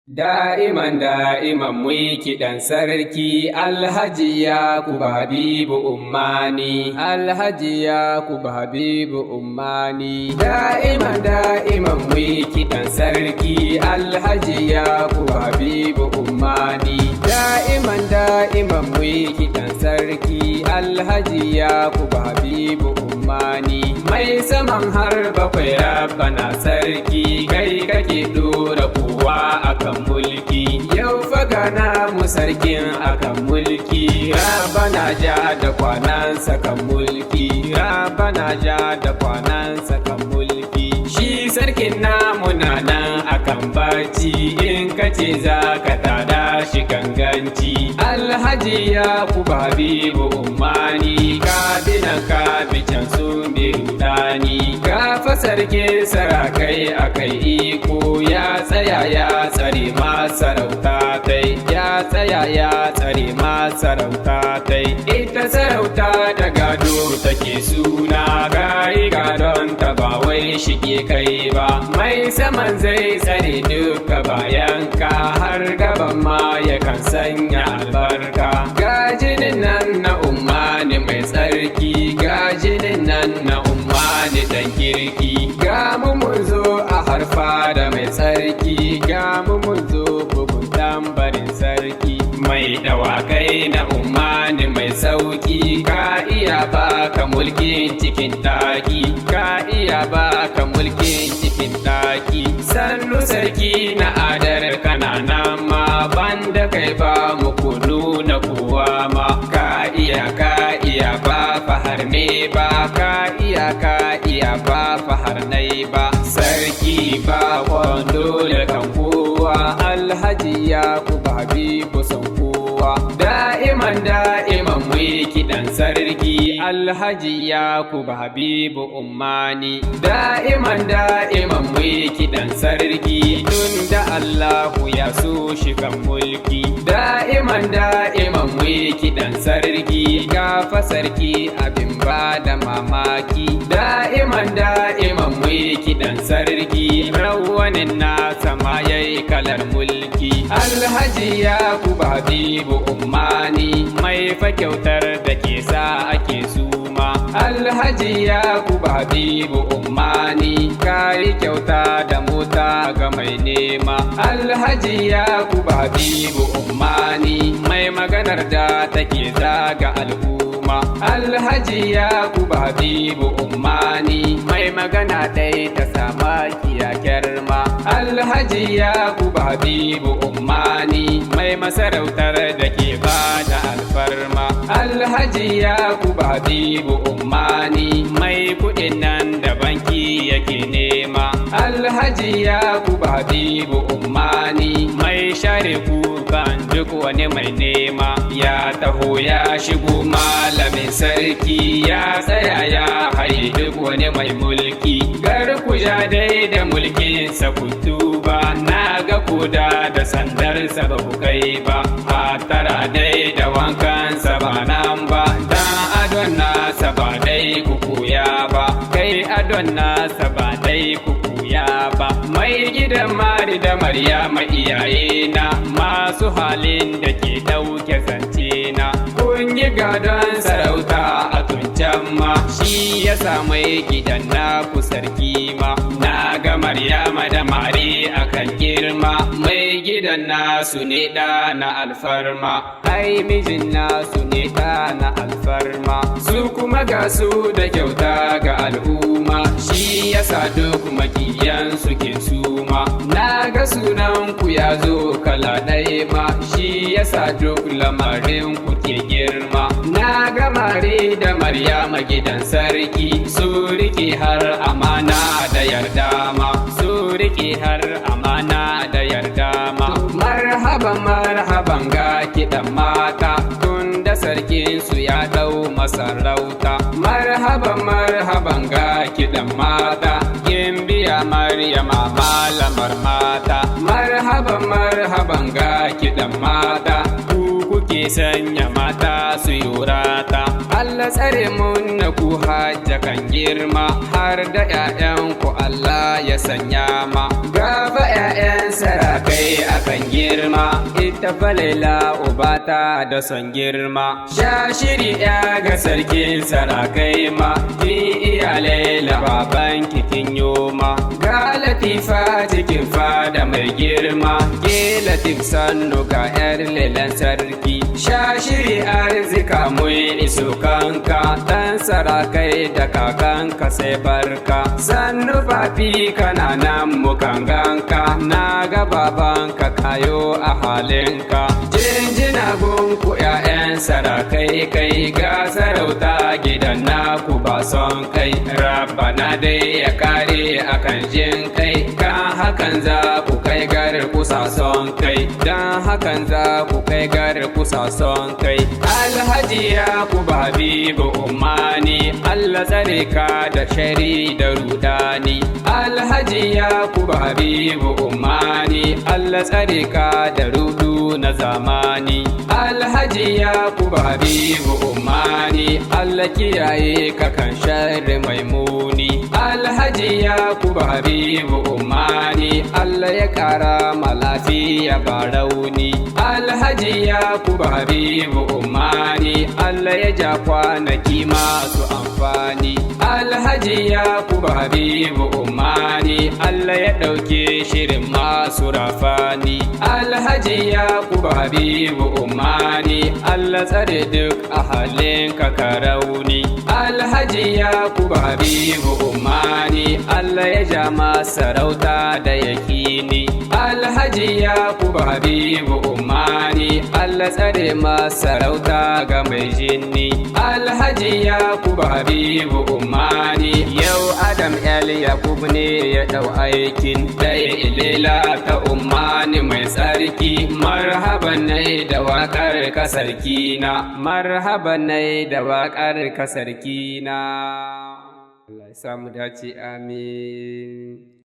Da'iman mu yi kiɗan sarki Alhaji Yakubu Habibu Ummani. Alhaji Yakubu Habibu Ummani. Da'iman mu yi kiɗan sarki Alhaji Yakubu Habibu Ummani. Da'iman mu yi kiɗan sarki Alhaji Yakubu Habibu Ummani. Mai saman har bakwai Rabbana sarki kai kake dora kowa akan mulki. Yau fagana mu sarkin akan mulki. Rabbana ja da kwanansa kan mulki. Rabbana ja da kwanansa kan mulki. Shi sarkin namu na nan akan barci, in kace za ka tada shi ganganci. Alhaji Yakubu Habibu Ummani, kabinan kabicin sun bi rudani. Gafa sarkin sarakai akai iko, ya tsaya ya tsare masarauta tai. Ya tsaya ya tsare masarauta tai. Ita sarauta da gado take suna, kai gadon ta ba wai shige kai ba. Mai saman zai tsare duka bayanka, har gaban ma yakan sanya albarka. Gajinin nan na Ummani mai tsarki, gajinin nan na Ummani dan kirki. Ga mu mun zo a harfa da mai tsarki, ga mu mun zo bugun tambarin sarki. Mai dawakai na Ummani mai sauki, ka iya baka mulkin cikin taki, ka iya baka mulkin cikin taki. Sannu sarki na adar kananan ma, banda kai ba mu kunu na kowa ma. Ka iya ba fahar ne ba, ka iya ba fahar nai ba. Sarki ba kwando da kan kowa, Alhaji Yakubu Habibu son kowa. Da'iman mu yi kiɗan sarki Alhaji Yakubu Habibu Ummani. Da'iman mu yi kiɗan sarki, tun da Allahu ya so shi kan mulki. Da'iman mu yi kiɗan sarki, gafa sarki abin ba da mamaki. Da'iman mu yi kiɗan sarki, rawanin nasa ma yayi kalar mulki. Alhaji Yakubu Habibu Ummani, mai fa kyautar da ke sa ake suma. Alhaji Yakubu Habibu Ummani, kayi kyauta da mota ga mai nema. Alhaji Yakubu Habibu Ummani, mai maganar da take zaga al'umma. Alhaji Yakubu Habibu Ummani, mai magana ɗaya ta sama kiyakar ma. Alhaji Yakubu Habibu Ummani, mai masarautar da ke ba da alfarma. Alhaji Yakubu Habibu Ummani, mai kuɗin nan da banki yake nema. Alhaji Yakubu Habibu Ummani, mai share kukan duk wani mai nema. Ya taho ya shigo malamin sarki, ya tsaya ya haye duk wani mai mulki. Garkuja dai da mulkinsa kutu ba, na ga koda da sandarsa ba ku kai ba. Hatara dai da wankansa ba nan ba, dan adon nasa ba dai ku koya ba. Kai adon nasa ba dai ku koya ba. Mai gidan mari da Maryama iyaye na, masu halin da ke ɗauke zance na. Kun yi gadon sarauta a tuncan ma, shi ya sa mai gidan na ku sarki ma. Na ga Maryama da Mari akan girma, mai gidan nasu ne ɗa na alfarma. Ai mijin nasu ne ɗa na alfarma. Su kuma ga su da kyauta ga al'umma, shi ya sa duk makiyan suke suma. Na ga sunan ku ya zo kala ɗaya ma, shi ya sa duk lamarin ku ke girma. Na ga Mari da Maryama gidan sarki, su rike har amana da yarda ma. Su rike har amana da yarda ma. Marhaban ga kiɗan mata, tun da sarkin su ya ɗau masarauta. Marhaban ga kiɗan mata, gimbiya Maryama malamar mata. Marhaban ga kiɗan mata, ku kuke sanya mata su yurata. Allah tsare mun na ku hajja kan girma har da ƴaƴanku Allah ya sanya ma gaba ƴaƴan sarakai akan girma ita falaila ubata da son girma sha shiri ya ga sarkin sarakai ma ki iyalai baban kikin yoma ga latifa cikin fada mai girma ke latif sannu ga yar lelan sarki sha shiri arzika mun iso kanka dan sarakai da kakanka sai barka sannu bafi kana nan mukan ganka na ga babanka kayo a halinka jinjina gunku ƴaƴan sarakai kai ga sarauta gidan naku ba son kai rabbana dai ya kare akan jin kai kan hakan za ku kai garar kusa son kai dan hakan za ku kai garar kusa son kai alhaji ya ku habibu ummani Allah tsare ka da shari da rudani alhaji ya ku habibu ummani Allah tsare ka da rudu na zamani alhaji ya ku habibu ummani Allah kiyaye ka kan sharri maimuni alhaji ya ku habibu ummani Allah ya kara ma lafiya ba rauni alhaji ya ku habibu ummani Allah ya ja kwanaki masu amfani alhaji ya ku habibu ummani Allah ya ɗauke shirin masu rafani alhaji ya ku habibu ummani Allah tsare duk ahalin ka rauni alhaji ya ku habibu ummani Allah ya ja masarauta da yakini alhaji ya ku habibu ummani Allah tsare masarauta ga mai jinni alhaji ya ku habibu ummani yau Adam el Yakub ne ya dau aikin daya ilela ta ummani mai tsarki marhaban nai da waƙar kasarkina marhaban nai da waƙar kasarkina Allah ya samu dace amin